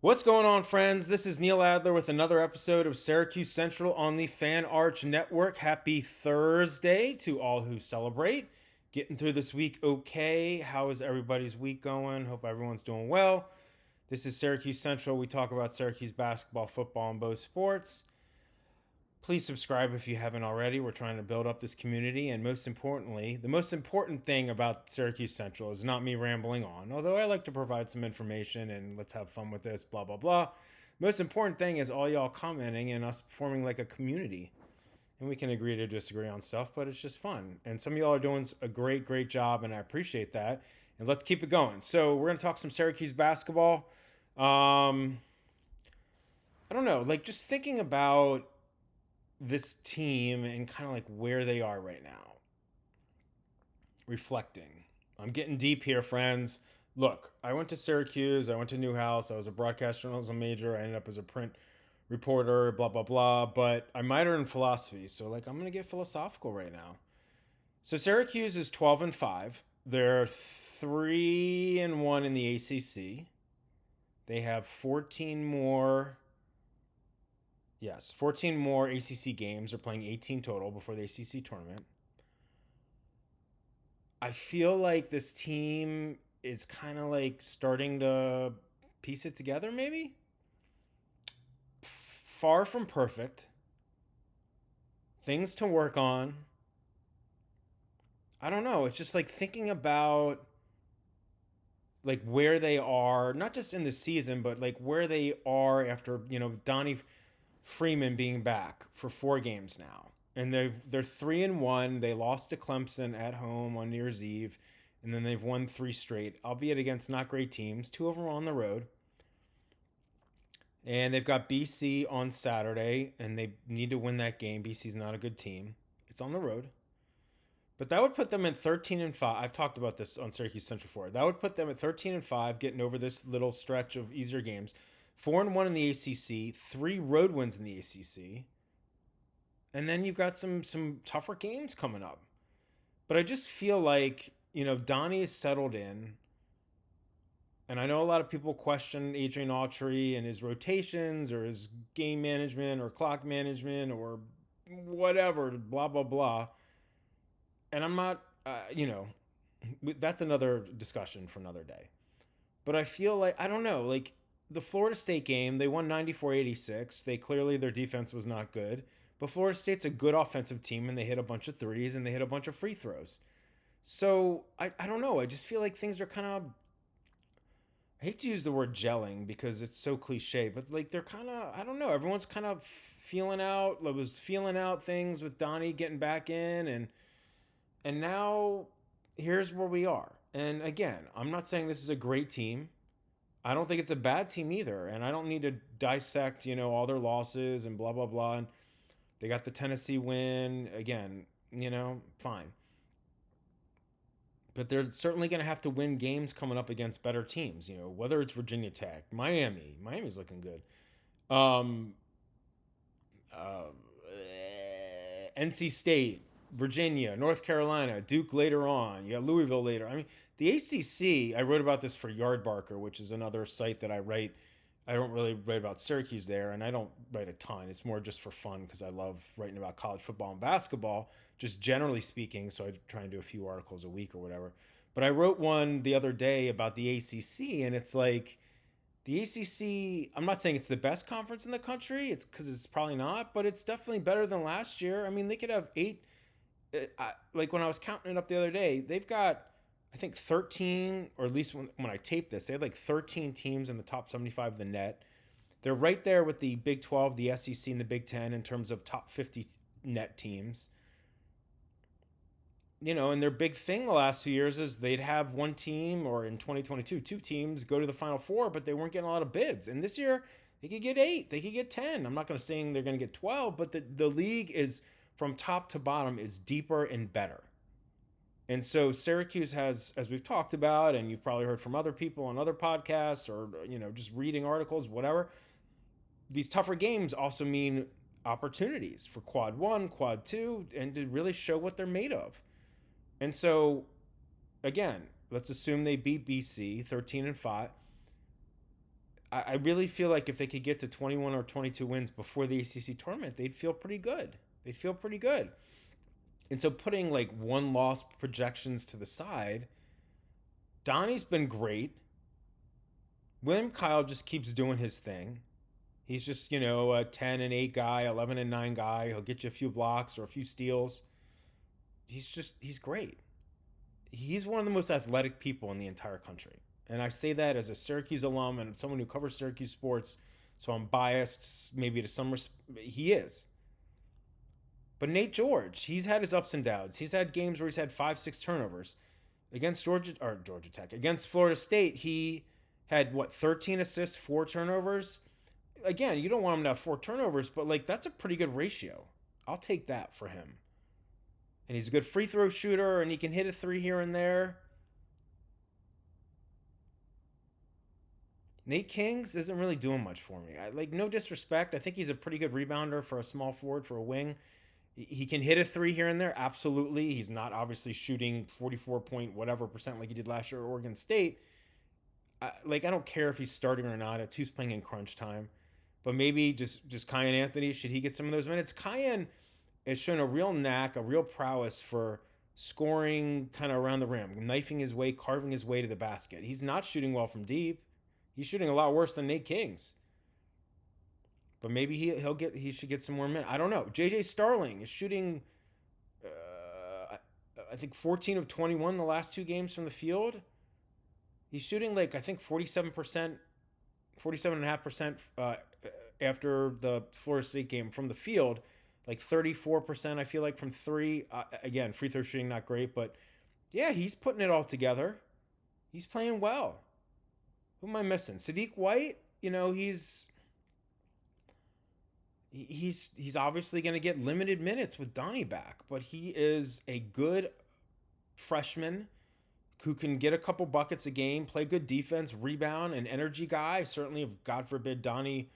What's going on, friends? This is Neil Adler with another episode of Syracuse Central on the Fan Arch Network. Happy Thursday to all who celebrate. Getting through this week okay. How is everybody's week going? Hope everyone's doing well. This is Syracuse Central. We talk about Syracuse basketball, football, and both sports. Please subscribe if you haven't already. We're trying to build up this community. And most importantly, the most important thing about Syracuse Central is not me rambling on, although I like to provide some information and let's have fun with this, blah, blah, blah. Most important thing is all y'all commenting and us forming like a community. And we can agree to disagree on stuff, but it's just fun. And some of y'all are doing a great, great job, and I appreciate that. And let's keep it going. So we're going to talk some Syracuse basketball. I don't know, like just thinking about this team and kind of like where they are right now. Reflecting. I'm getting deep here, friends. Look, I went to Syracuse. I went to Newhouse. I was a broadcast journalism major. I ended up as a print reporter, blah, blah, blah. But I minored in philosophy. So, like, I'm going to get philosophical right now. So, Syracuse is 12-5. They're 3-1 in the ACC. They have 14 more 14 more ACC games. They're playing 18 total before the ACC tournament. I feel like this team is kind of like starting to piece it together, maybe? Far from perfect. Things to work on. I don't know. It's just like thinking about like where they are, not just in the season, but like where they are after, Donnie Freeman being back for 4 games now. And they're 3-1. They lost to Clemson at home on New Year's Eve, and then they've won 3 straight, albeit against not great teams. 2 of them on the road. And they've got BC on Saturday, and they need to win that game. BC's not a good team. It's on the road. But that would put them at 13-5. I've talked about this on Syracuse Central before. That would put them at 13-5, getting over this little stretch of easier games. 4-1 in the ACC, 3 road wins in the ACC, and then you've got some tougher games coming up. But I just feel like Donnie is settled in, and I know a lot of people question Adrian Autry and his rotations or his game management or clock management or whatever, blah blah blah. And I'm not, that's another discussion for another day. But I feel like I don't know, like. The Florida State game, they won 94-86. Their defense was not good. But Florida State's a good offensive team, and they hit a bunch of threes, and they hit a bunch of free throws. So, I don't know. I just feel like things are kind of... I hate to use the word gelling because it's so cliche, but like they're kind of... I don't know. Everyone's kind of feeling out things with Donnie getting back in, and now here's where we are. And again, I'm not saying this is a great team. I don't think it's a bad team either, and I don't need to dissect, all their losses and blah, blah, blah. And they got the Tennessee win. Again, fine. But they're certainly going to have to win games coming up against better teams, whether it's Virginia Tech, Miami. Miami's looking good. NC State, Virginia, North Carolina, Duke later on. You got Louisville later. I mean, the ACC, I wrote about this for Yardbarker, which is another site that I write. I don't really write about Syracuse there, and I don't write a ton. It's more just for fun because I love writing about college football and basketball, just generally speaking, so I try and do a few articles a week or whatever. But I wrote one the other day about the ACC, and it's like the ACC, I'm not saying it's the best conference in the country, it's because it's probably not, but it's definitely better than last year. I mean, they could have 8, like when I was counting it up the other day, they've got, I think 13, or at least when I taped this, they had like 13 teams in the top 75 of the net. They're right there with the Big 12, the SEC, and the Big 10 in terms of top 50 net teams. And their big thing the last 2 years is they'd have one team, or in 2022, 2 teams go to the Final Four, but they weren't getting a lot of bids. And this year, they could get 8, they could get 10. I'm not going to say they're going to get 12, but the league is, from top to bottom, is deeper and better. And so Syracuse has, as we've talked about, and you've probably heard from other people on other podcasts or, just reading articles, whatever, these tougher games also mean opportunities for quad 1, quad 2, and to really show what they're made of. And so, again, let's assume they beat BC 13-5. I really feel like if they could get to 21 or 22 wins before the ACC tournament, they'd feel pretty good. They'd feel pretty good. And so putting like one loss projections to the side, Donnie's been great. William Kyle just keeps doing his thing. He's just, a 10 and 8 guy, 11 and 9 guy. He'll get you a few blocks or a few steals. He's great. He's one of the most athletic people in the entire country. And I say that as a Syracuse alum and someone who covers Syracuse sports, so I'm biased maybe to some he is. But Nate George, he's had his ups and downs. He's had games where he's had 5-6 turnovers. Against Georgia Tech. Against Florida State, he had 13 assists, 4 turnovers. Again, you don't want him to have 4 turnovers, but like that's a pretty good ratio. I'll take that for him. And he's a good free throw shooter, and he can hit a 3 here and there. Nate Kings isn't really doing much for me. No disrespect. I think he's a pretty good rebounder for a small forward, for a wing. He can hit a 3 here and there, absolutely. He's not obviously shooting 44 point whatever percent like he did last year at Oregon State. I don't care if he's starting or not. It's who's playing in crunch time. But maybe just Kiyan Anthony, should he get some of those minutes? Kiyan has shown a real knack, a real prowess for scoring kind of around the rim, knifing his way, carving his way to the basket. He's not shooting well from deep. He's shooting a lot worse than Nate Kings. But maybe he should get some more minutes. I don't know. JJ Starling is shooting, I think 14 of 21 the last 2 games from the field. He's shooting 47%, 47.5% after the Florida State game from the field. 34% I feel like from 3. Again, free throw shooting not great, but yeah, he's putting it all together. He's playing well. Who am I missing? Sadiq White, he's obviously going to get limited minutes with Donnie back, but he is a good freshman who can get a couple buckets a game, play good defense, rebound, an energy guy. Certainly if, God forbid, Donnie,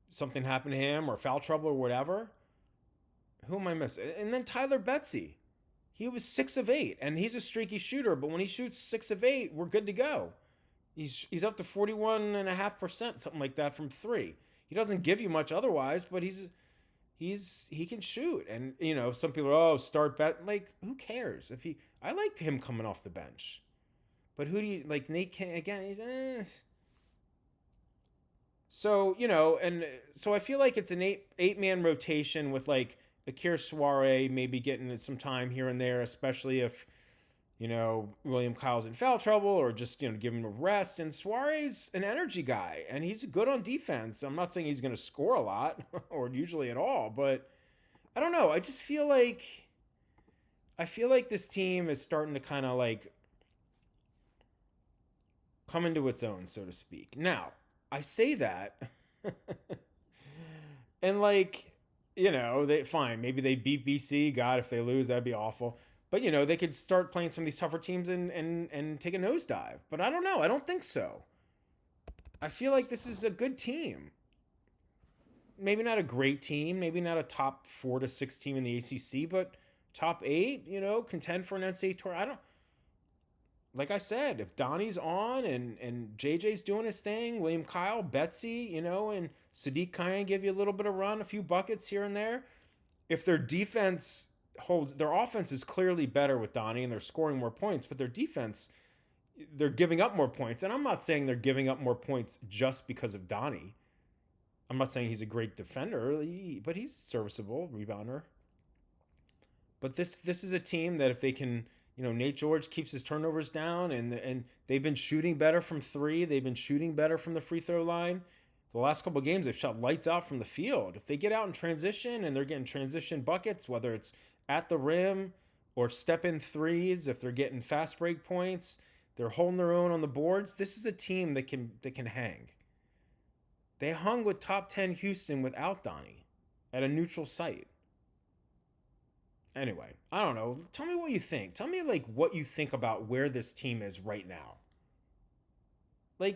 something happened to him or foul trouble or whatever. Who am I missing? And then Tyler Betsy. He was 6 of 8, and he's a streaky shooter, but when he shoots 6 of 8, we're good to go. He's up to 41.5%, something like that, from 3. He doesn't give you much otherwise, but he can shoot. And some people are, start bet. Who cares if I like him coming off the bench. But who do you like? Nate King again? He's So and so I feel like it's an 8-man rotation with Akir Soiree maybe getting some time here and there, especially if William Kyle's in foul trouble, or just, give him a rest. And Suarez an energy guy, and he's good on defense. I'm not saying he's going to score a lot or usually at all, but I don't know. I just feel like this team is starting to kind of come into its own, so to speak. Now, I say that and they fine. Maybe they beat BC. God, if they lose, that'd be awful. But, they could start playing some of these tougher teams and take a nosedive. But I don't know. I don't think so. I feel like this is a good team. Maybe not a great team. Maybe not a top 4 to 6 team in the ACC, but top 8, contend for an NCAA tournament. Like I said, if Donnie's on and JJ's doing his thing, William Kyle, Betsy, and Sadiq Kiyan give you a little bit of run, a few buckets here and there. If their defense holds, their offense is clearly better with Donnie and they're scoring more points, but their defense, they're giving up more points. And I'm not saying they're giving up more points just because of Donnie. I'm not saying he's a great defender, but he's serviceable rebounder. But this is a team that if they can, Nate George keeps his turnovers down, and they've been shooting better from 3. They've been shooting better from the free throw line. The last couple of games, they've shot lights out from the field. If they get out in transition and they're getting transition buckets, whether it's at the rim or step-in threes, if they're getting fast break points, they're holding their own on the boards. This is a team that can hang. They hung with top 10 Houston without Donnie at a neutral site. Anyway, I don't know. Tell me what you think. Tell me what you think about where this team is right now.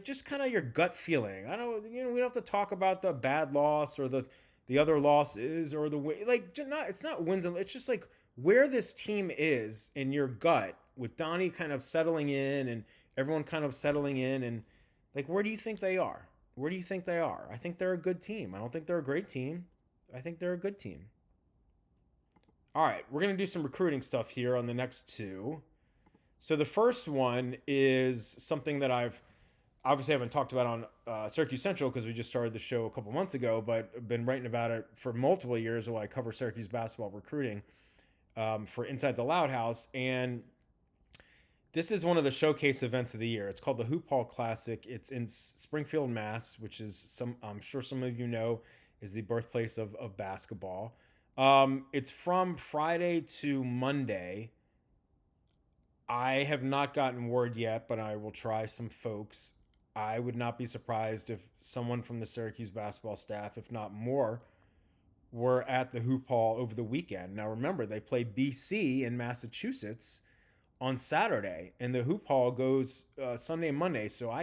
Just kind of your gut feeling. I don't, we don't have to talk about the bad loss or the other losses or the way. It's not wins and it's just where this team is in your gut with Donnie kind of settling in and everyone kind of settling in, and where do you think they are? Where do you think they are? I think they're a good team. I don't think they're a great team. I think they're a good team. All right, we're going to do some recruiting stuff here on the next two. So the first one is something that I've obviously haven't talked about on Syracuse Central because we just started the show a couple months ago, but been writing about it for multiple years while I cover Syracuse basketball recruiting for Inside the Loud House. And this is one of the showcase events of the year. It's called the Hoop Hall Classic. It's in Springfield, Mass, which is I'm sure some of you know is the birthplace of basketball. It's from Friday to Monday. I have not gotten word yet, but I will try some folks. I would not be surprised if someone from the Syracuse basketball staff, if not more, were at the Hoop Hall over the weekend. Now remember, they play BC in Massachusetts on Saturday, and the Hoop Hall goes Sunday and Monday. So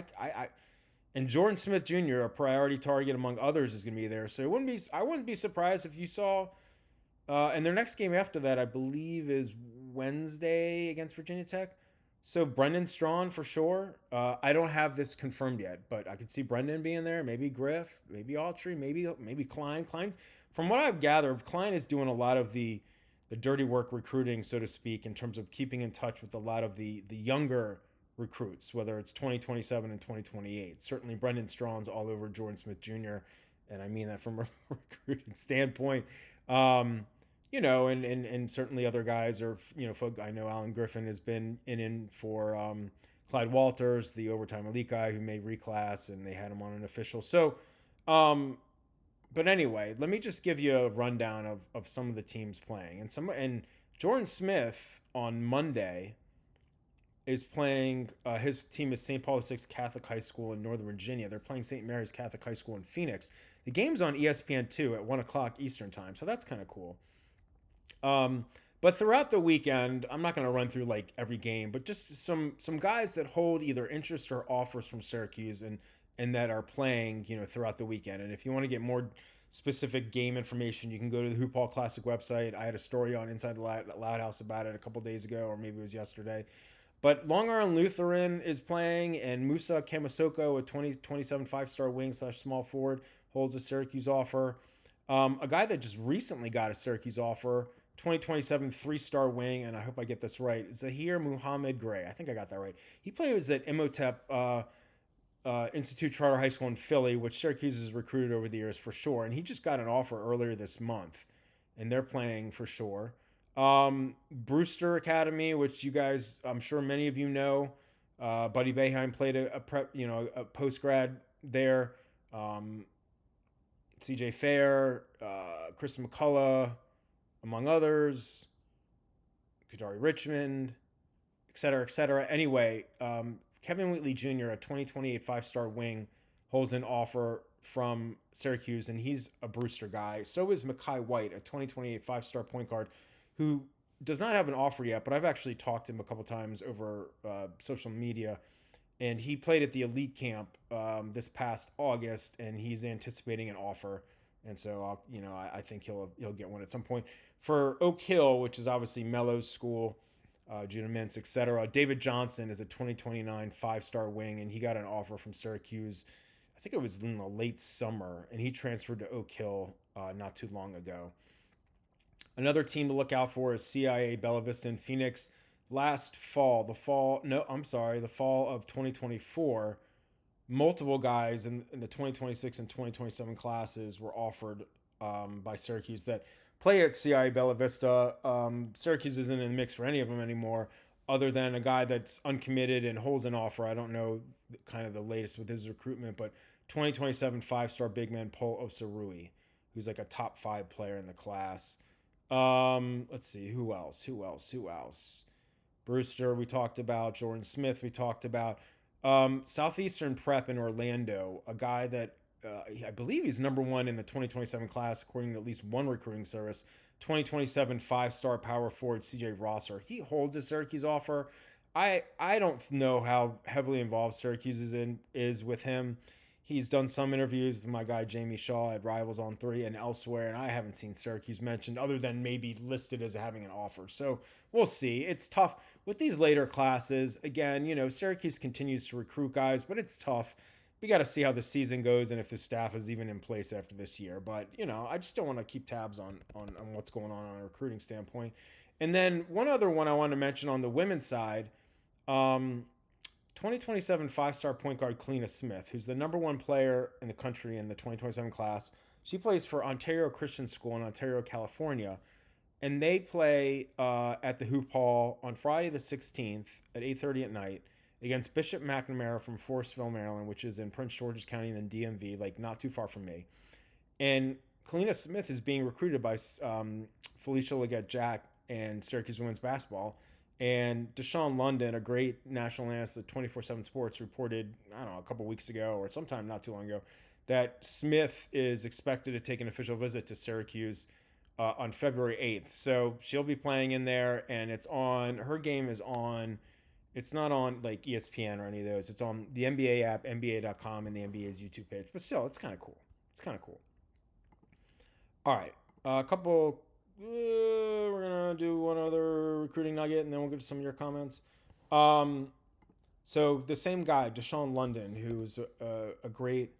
and Jordan Smith Jr., a priority target among others, is going to be there. So I wouldn't be surprised if you saw. And their next game after that, I believe, is Wednesday against Virginia Tech. So Brendan Strawn for sure. I don't have this confirmed yet, but I could see Brendan being there. Maybe Griff, maybe Autry, maybe Klein. Klein's, from what I've gathered, Klein is doing a lot of the dirty work recruiting, so to speak, in terms of keeping in touch with a lot of the younger recruits, whether it's 2027 and 2028. Certainly Brendan Strawn's all over Jordan Smith Jr., and I mean that from a recruiting standpoint. And certainly other guys are, folk. I know Alan Griffin has been in for Clyde Walters, the overtime elite guy who made reclass, and they had him on an official. So, but anyway, let me just give you a rundown of some of the teams playing. And Jordan Smith on Monday is playing, his team is St. Paul VI Catholic High School in Northern Virginia. They're playing St. Mary's Catholic High School in Phoenix. The game's on ESPN2 at 1 o'clock Eastern time, so that's kind of cool. But throughout the weekend, I'm not going to run through like every game, but just some guys that hold either interest or offers from Syracuse and that are playing, throughout the weekend. And if you want to get more specific game information, you can go to the Hoop Hall Classic website. I had a story on Inside the Loud House about it a couple days ago, or maybe it was yesterday. But Long Island Lutheran is playing, and Musa Kamasoko, a 2027 5-star wing / small forward, holds a Syracuse offer. A guy that just recently got a Syracuse offer, 2027 3-star wing, and I hope I get this right, Zahir Muhammad Gray. I think I got that right. He plays at Imhotep Institute Charter High School in Philly, which Syracuse has recruited over the years for sure. And he just got an offer earlier this month, and they're playing for sure. Brewster Academy, which you guys, I'm sure many of you know, Buddy Boeheim played a post grad there. CJ Fair, Chris McCullough, among others, Kadari Richmond, et cetera, et cetera. Anyway, Kevin Wheatley Jr., a 2028 5-star wing, holds an offer from Syracuse, and he's a Brewster guy. So is Mekhi White, a 2028 5-star point guard, who does not have an offer yet, but I've actually talked to him a couple times over social media, and he played at the elite camp this past August, and he's anticipating an offer, and so I think he'll get one at some point. For Oak Hill, which is obviously Mello's school, Judah Mintz, etc., David Johnson is a 2029 5-star wing, and he got an offer from Syracuse. I think it was in the late summer, and he transferred to Oak Hill not too long ago. Another team to look out for is CIA Bella Vista in Phoenix. Last fall, the fall of 2024, multiple guys in the 2026 and 2027 classes were offered by Syracuse that play at CIA Bella Vista. Syracuse isn't in the mix for any of them anymore, other than a guy that's uncommitted and holds an offer. I don't know kind of the latest with his recruitment, but 2027 5-star big man Paul Osarui, who's like a top 5 player in the class. Let's see, who else? Brewster, we talked about. Jordan Smith, we talked about. Southeastern Prep in Orlando, a guy that I believe he's number 1 in the 2027 class, according to at least one recruiting service. 2027 5-star power forward CJ Rosser. He holds a Syracuse offer. I don't know how heavily involved Syracuse is with him. He's done some interviews with my guy Jamie Shaw at Rivals on 3 and elsewhere, and I haven't seen Syracuse mentioned other than maybe listed as having an offer. So we'll see. It's tough with these later classes. Again, Syracuse continues to recruit guys, but it's tough we got to see how the season goes and if the staff is even in place after this year. But, I just don't want to keep tabs on what's going on a recruiting standpoint. And then one other one I want to mention on the women's side, 2027 five-star point guard Kalina Smith, who's the number one player in the country in the 2027 class. She plays for Ontario Christian School in Ontario, California. And they play at the Hoop Hall on Friday the 16th at 8:30 at night against Bishop McNamara from Forestville, Maryland, which is in Prince George's County and then DMV, like not too far from me. And Kalina Smith is being recruited by Felicia Leggett-Jack and Syracuse women's basketball. And Deshaun London, a great national analyst at 24/7 Sports, reported, I don't know, a couple weeks ago or sometime not too long ago, that Smith is expected to take an official visit to Syracuse on February 8th. So she'll be playing in there, and her game is on, it's not on like ESPN or any of those. It's on the NBA app, NBA.com, and the NBA's YouTube page. But still, it's kind of cool. All right. A couple, we're going to do one other recruiting nugget, and then we'll get to some of your comments. So the same guy, Deshaun London, who's a great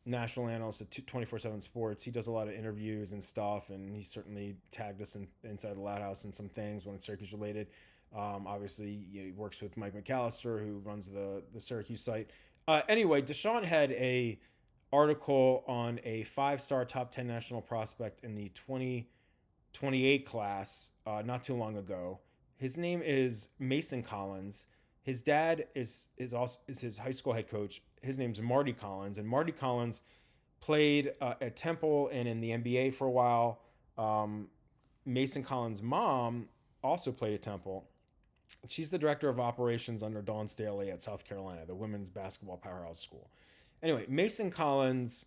national analyst at 24/7 Sports. He does a lot of interviews and stuff, and he certainly tagged us inside the Loud House and some things when it's Syracuse related. Obviously, he works with Mike McAllister, who runs the Syracuse site. Anyway, Deshaun had a article on a 5-star top 10 national prospect in the 2028 class not too long ago. His name is Mason Collins. His dad is his high school head coach. His name's Marty Collins, and Marty Collins played at Temple and in the NBA for a while. Mason Collins' mom also played at Temple. She's the director of operations under Dawn Staley at South Carolina, the women's basketball powerhouse school. Anyway, Mason Collins,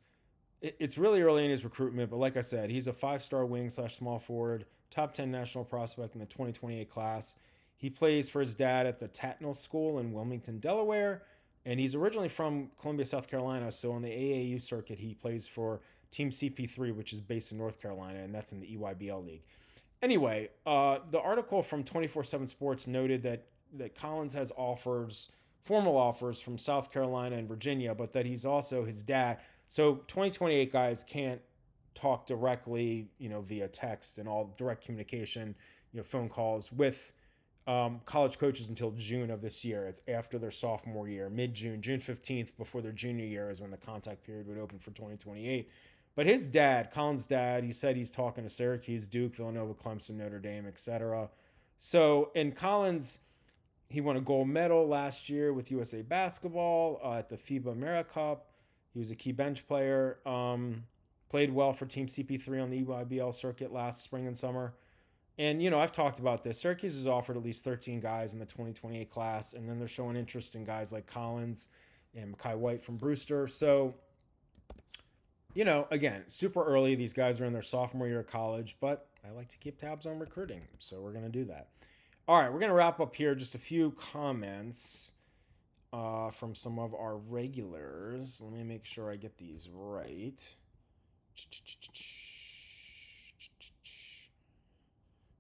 it's really early in his recruitment, but like I said, he's a 5-star wing / small forward, top 10 national prospect in the 2028 class. He plays for his dad at the Tatnall School in Wilmington, Delaware, and he's originally from Columbia, South Carolina. So on the AAU circuit, he plays for Team CP3, which is based in North Carolina, and that's in the EYBL League. Anyway, the article from 24/7 Sports noted that Collins has formal offers from South Carolina and Virginia, but that he's also his dad. So 2028 guys can't talk directly, via text and all direct communication, phone calls with college coaches until June of this year. It's after their sophomore year, mid-June, June 15th, before their junior year is when the contact period would open for 2028. But his dad, Collins' dad, he said he's talking to Syracuse, Duke, Villanova, Clemson, Notre Dame, etc. So, and Collins, he won a gold medal last year with USA Basketball at the FIBA AmeriCup. He was a key bench player. Played well for Team CP3 on the EYBL circuit last spring and summer. And, I've talked about this. Syracuse has offered at least 13 guys in the 2028 class, and then they're showing interest in guys like Collins and Mekhi White from Brewster. So, again, super early. These guys are in their sophomore year of college, but I like to keep tabs on recruiting, so we're going to do that. All right, we're going to wrap up here. Just a few comments from some of our regulars. Let me make sure I get these right.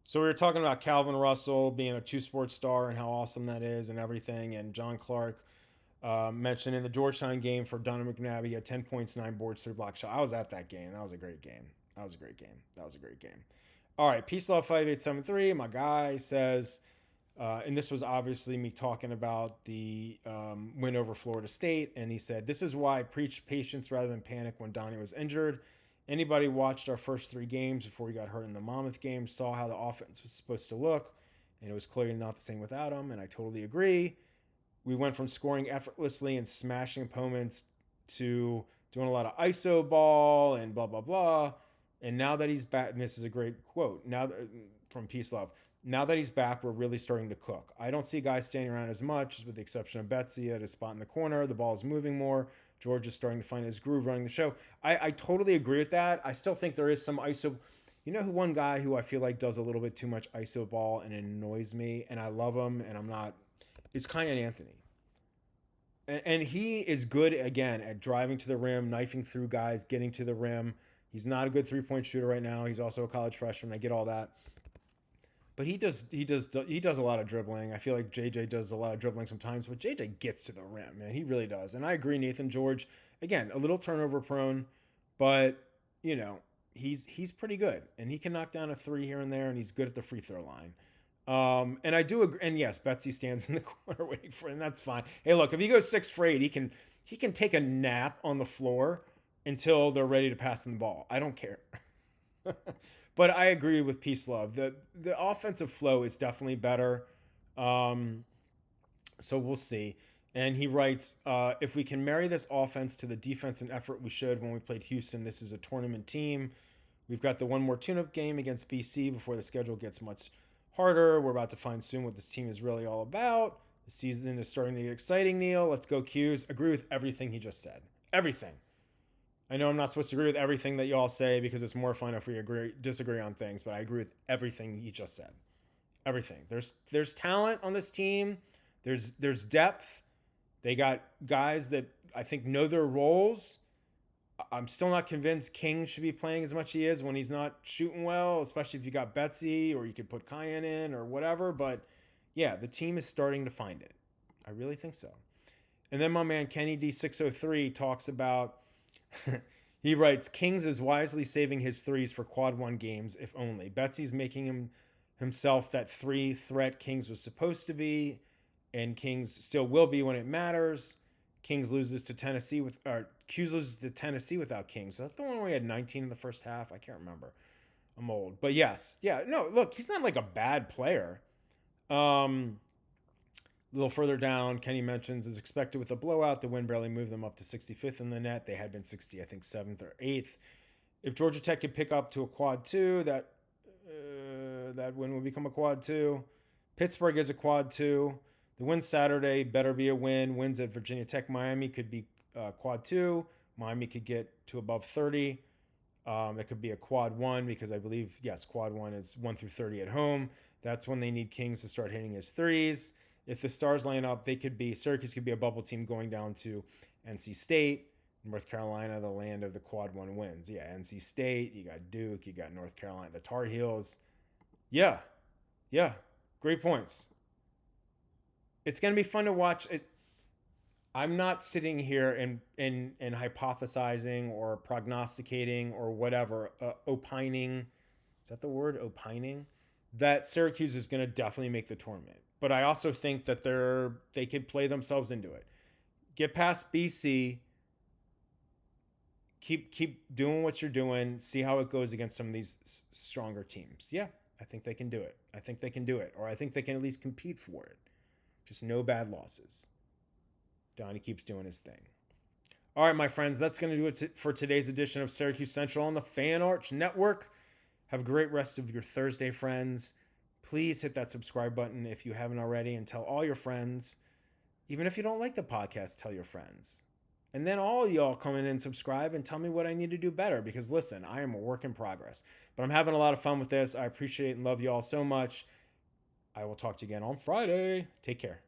So we were talking about Calvin Russell being a 2-sport star and how awesome that is and everything. And John Clark mentioned in the Georgetown game for Donovan McNabb, he had 10 points, 9 boards, 3 block shots. I was at that game. That was a great game. All right, Peace Love 5873, my guy says, and this was obviously me talking about the win over Florida State, and he said, this is why I preach patience rather than panic when Donnie was injured. Anybody watched our first 3 games before he got hurt in the Monmouth game saw how the offense was supposed to look, and it was clearly not the same without him, and I totally agree. We went from scoring effortlessly and smashing opponents to doing a lot of ISO ball and blah, blah, blah. And now that he's back, and this is a great quote, from Peace Love, now that he's back, we're really starting to cook. I don't see guys standing around as much, with the exception of Betsy at his spot in the corner. The ball is moving more. George is starting to find his groove running the show. I totally agree with that. I still think there is some ISO. One guy who I feel like does a little bit too much ISO ball and it annoys me, and I love him, and I'm not, is Kyan Anthony. And he is good, again, at driving to the rim, knifing through guys, getting to the rim. He's not a good 3-point shooter right now. He's also a college freshman. I get all that. But he does a lot of dribbling. I feel like JJ does a lot of dribbling sometimes, but JJ gets to the rim, man. He really does. And I agree, Nathan George, again, a little turnover prone, but you know, he's pretty good. And he can knock down a three here and there, and he's good at the free throw line. And I do agree, and yes, Betsy stands in the corner waiting for him, and that's fine. Hey, look, if he goes 6 for 8, he can take a nap on the floor until they're ready to pass him the ball. I don't care. But I agree with Peace Love. The offensive flow is definitely better. So we'll see. And he writes, if we can marry this offense to the defense and effort we showed when we played Houston, this is a tournament team. We've got the one more tune-up game against BC before the schedule gets much harder. We're about to find soon what this team is really all about. The season is starting to get exciting, Neil. Let's go Cuse. Agree with everything he just said. Everything. I know I'm not supposed to agree with everything that y'all say because it's more fun if we disagree on things, but I agree with everything he just said. Everything. There's talent on this team. There's depth. They got guys that I think know their roles. I'm still not convinced King should be playing as much as he is when he's not shooting well, especially if you got Betsy or you could put Cayenne in or whatever. But yeah, the team is starting to find it. I really think so. And then my man Kenny D603 talks about, he writes, Kings is wisely saving his threes for quad one games, if only. Betsy's making himself that 3 threat Kings was supposed to be, and Kings still will be when it matters. Kings loses to Tennessee Cuse loses to Tennessee without Kings. So that's the one where he had 19 in the first half. I can't remember. I'm old. But yes. Yeah, no, look, he's not like a bad player. A little further down, Kenny mentions, as expected with a blowout, the win barely moved them up to 65th in the net. They had been 60, I think, 7th or 8th. If Georgia Tech could pick up to a quad 2, that win would become a quad 2. Pittsburgh is a quad 2. The win Saturday better be a win. Wins at Virginia Tech, Miami could be quad 2. Miami could get to above 30. It could be a quad 1 because I believe, yes, quad 1 is 1 through 30 at home. That's when they need Kings to start hitting his threes. If the stars line up, Syracuse could be a bubble team going down to NC State, North Carolina, the land of the quad 1 wins. Yeah, NC State, you got Duke, you got North Carolina, the Tar Heels. Yeah, great points. It's going to be fun to watch it. I'm not sitting here and hypothesizing or prognosticating or whatever, opining. Is that the word? Opining? That Syracuse is going to definitely make the tournament. But I also think that they could play themselves into it. Get past BC. Keep doing what you're doing. See how it goes against some of these stronger teams. Yeah, I think they can do it. Or I think they can at least compete for it. Just no bad losses. Donnie keeps doing his thing. All right, my friends, that's going to do it for today's edition of Syracuse Central on the Fan Arch Network. Have a great rest of your Thursday, friends. Please hit that subscribe button if you haven't already and tell all your friends. Even if you don't like the podcast, tell your friends. And then all y'all come in and subscribe and tell me what I need to do better because, listen, I am a work in progress. But I'm having a lot of fun with this. I appreciate and love y'all so much. I will talk to you again on Friday. Take care.